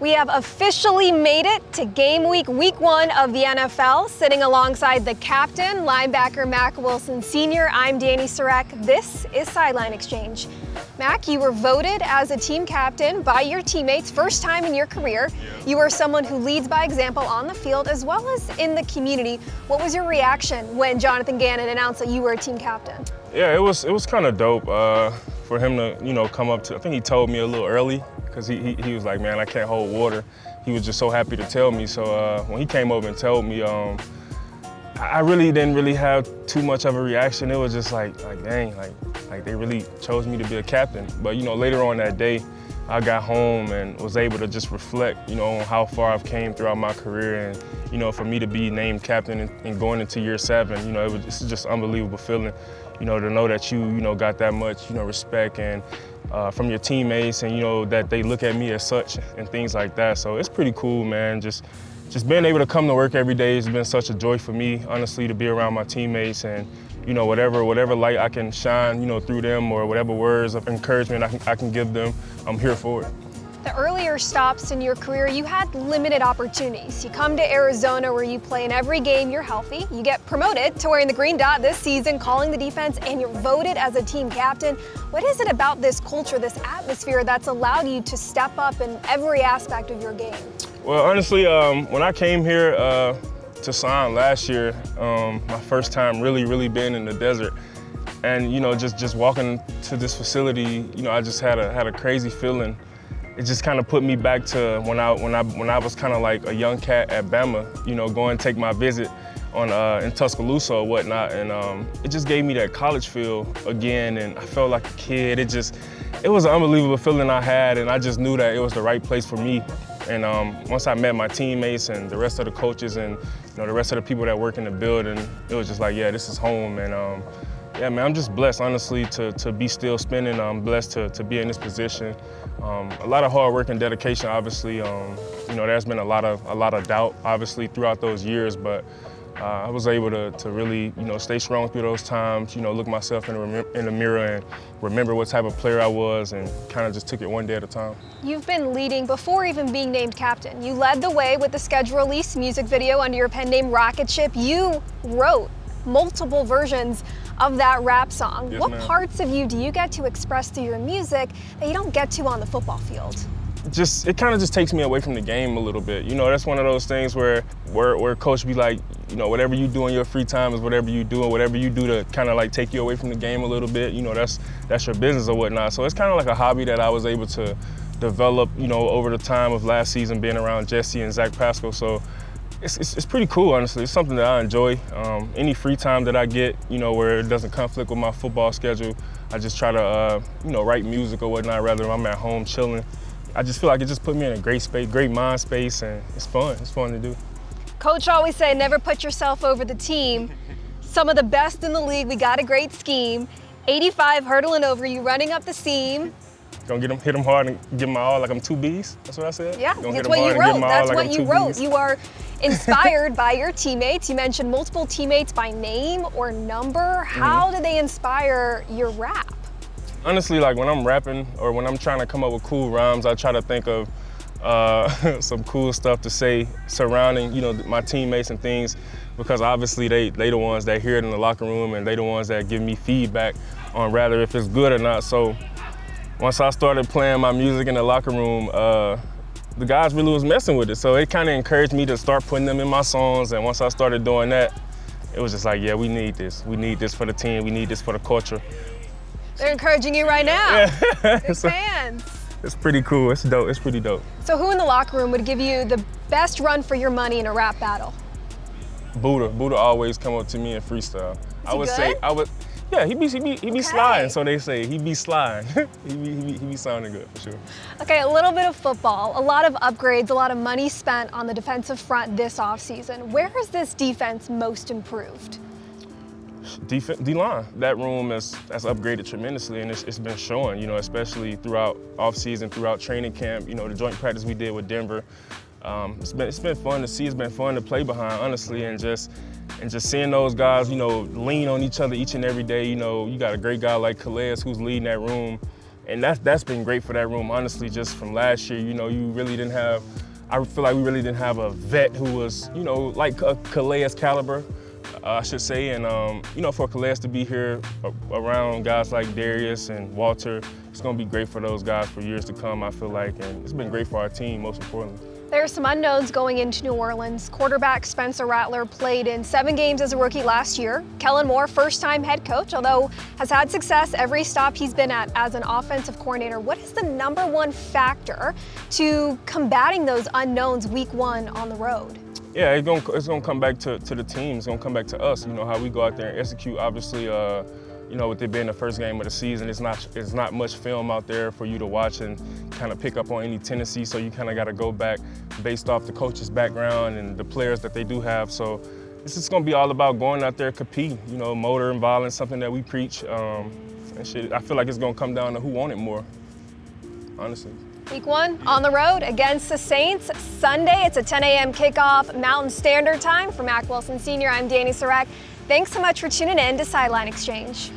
We have officially made it to game week 1 of the NFL, sitting alongside the captain, linebacker Mack Wilson Sr. I'm Dani Sureck. This is Sideline Exchange. Mack, you were voted as a team captain by your teammates, first time in your career. You are someone who leads by example on the field as well as in the community. What was your reaction when Jonathan Gannon announced that you were a team captain? Yeah, it was kind of dope for him to, come up to. I think he told me a little early because he was like, man, I can't hold water. He was just so happy to tell me. So when he came over and told me, I really didn't have too much of a reaction. It was just like dang, like they really chose me to be a captain. But later on that day, I got home and was able to just reflect, on how far I've came throughout my career, and for me to be named captain and going into year 7, it's just an unbelievable feeling, to know that you got that much, respect and from your teammates, and that they look at me as such and things like that. So it's pretty cool, man. Just being able to come to work every day has been such a joy for me, honestly, to be around my teammates and whatever light I can shine, through them, or whatever words of encouragement I can give them, I'm here for it. The earlier stops in your career, you had limited opportunities. You come to Arizona where you play in every game you're healthy. You get promoted to wearing the green dot this season, calling the defense, and you're voted as a team captain. What is it about this culture, this atmosphere that's allowed you to step up in every aspect of your game? Well, honestly, when I came here to sign last year, my first time really being in the desert, and just walking to this facility, I just had a crazy feeling. It just kind of put me back to when I was kind of like a young cat at Bama, going to take my visit on in Tuscaloosa or whatnot, and it just gave me that college feel again, and I felt like a kid. It was an unbelievable feeling I had, and I just knew that it was the right place for me. And once I met my teammates and the rest of the coaches and the rest of the people that work in the building, it was just like, yeah, this is home. And yeah, man, I'm just blessed, honestly, to be still spinning. I'm blessed to be in this position. A lot of hard work and dedication, obviously. There's been a lot of doubt, obviously, throughout those years, but I was able to really, stay strong through those times, look myself in the mirror and remember what type of player I was, and kind of just took it one day at a time. You've been leading before even being named captain. You led the way with the schedule release music video under your pen name Rocket Ship. You wrote multiple versions of that rap song. Yes, what ma'am. parts of you do you get to express through your music that you don't get to on the football field? It kind of just takes me away from the game a little bit. That's one of those things where coach be like, whatever you do in your free time is whatever you do, and whatever you do to kind of like take you away from the game a little bit, that's your business or whatnot. So it's kind of like a hobby that I was able to develop, over the time of last season being around Jesse and Zach Pascal. So it's pretty cool, honestly. It's something that I enjoy. Any free time that I get, where it doesn't conflict with my football schedule, I just try to, write music or whatnot, rather I'm at home chilling. I just feel like it just put me in a great space, great mind space, and it's fun. It's fun to do. Coach always say, never put yourself over the team. Some of the best in the league, we got a great scheme. 85 hurdling over you, running up the seam. Gonna hit them hard and give them my all like I'm 2 Bs. That's what I said? Yeah, Gonna that's what you wrote. That's what you wrote. You are inspired by your teammates. You mentioned multiple teammates by name or number. How do they inspire your rap? Honestly, like when I'm rapping or when I'm trying to come up with cool rhymes, I try to think of some cool stuff to say surrounding, my teammates and things, because obviously they the ones that hear it in the locker room, and they the ones that give me feedback on rather if it's good or not. So once I started playing my music in the locker room, the guys really was messing with it. So it kind of encouraged me to start putting them in my songs. And once I started doing that, it was just like, yeah, we need this. We need this for the team. We need this for the culture. They're encouraging you right now. Yeah. Big fans. It's pretty cool. It's dope. It's pretty dope. So who in the locker room would give you the best run for your money in a rap battle? Buddha always come up to me in freestyle. Yeah, he be sliding, so they say. He be sliding. he be sounding good, for sure. Okay, a little bit of football, a lot of upgrades, a lot of money spent on the defensive front this offseason. Where has this defense most improved? D-line. That room has upgraded tremendously, and it's been showing, especially throughout offseason, throughout training camp, the joint practice we did with Denver. It's been fun to see. It's been fun to play behind, honestly, and just seeing those guys, lean on each other each and every day. You got a great guy like Calais who's leading that room, And that's been great for that room, honestly, just from last year. You know, I feel like we really didn't have a vet who was, you know, like a Calais caliber, I should say. And, you know, for Calais to be here around guys like Darius and Walter, it's going to be great for those guys for years to come, I feel like. And it's been great for our team, most importantly. There are some unknowns going into New Orleans. Quarterback Spencer Rattler played in 7 games as a rookie last year. Kellen Moore, first-time head coach, although has had success every stop he's been at as an offensive coordinator. What is the #1 factor to combating those unknowns week 1 on the road? Yeah, it's gonna come back to the team. It's gonna come back to us. You know, how we go out there and execute. Obviously, you know, with it being the first game of the season, it's not much film out there for you to watch and kind of pick up on any tendencies. So you kind of got to go back based off the coach's background and the players that they do have. So it's just gonna be all about going out there competing. You know, motor and violence, something that we preach. And shit, I feel like it's gonna come down to who want it more, honestly. Week 1 on the road against the Saints. Sunday, it's a 10 a.m. kickoff Mountain Standard Time. For Mack Wilson Sr., I'm Dani Sureck. Thanks so much for tuning in to Sideline Exchange.